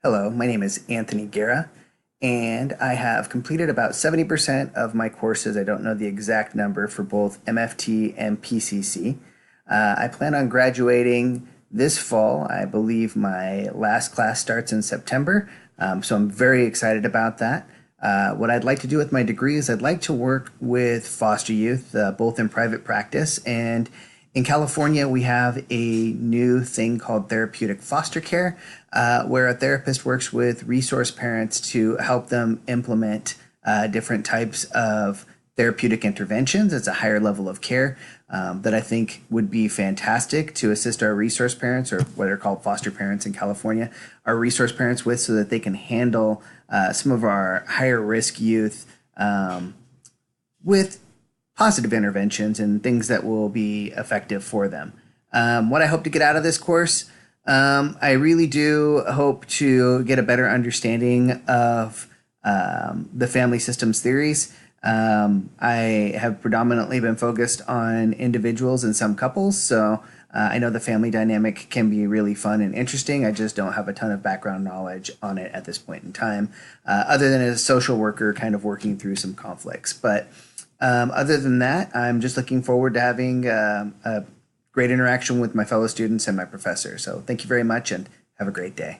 Hello, my name is Anthony Guerra, and I have completed about 70% of my courses. I don't know the exact number for both MFT and PCC. I plan on graduating this fall. I believe my last class starts in September, so I'm very excited about that. What I'd like to do with my degree is I'd like to work with foster youth, both in private practice and in California, we have a new thing called therapeutic foster care, where a therapist works with resource parents to help them implement different types of therapeutic interventions. It's a higher level of care that I think would be fantastic to assist our resource parents, or what are called foster parents in California, our resource parents with, so that they can handle some of our higher risk youth with positive interventions and things that will be effective for them. What I hope to get out of this course, I really do hope to get a better understanding of the family systems theories. I have predominantly been focused on individuals and some couples, so I know the family dynamic can be really fun and interesting. I just don't have a ton of background knowledge on it at this point in time, other than as a social worker kind of working through some conflicts. But other than that, I'm just looking forward to having a great interaction with my fellow students and my professor. So thank you very much and have a great day.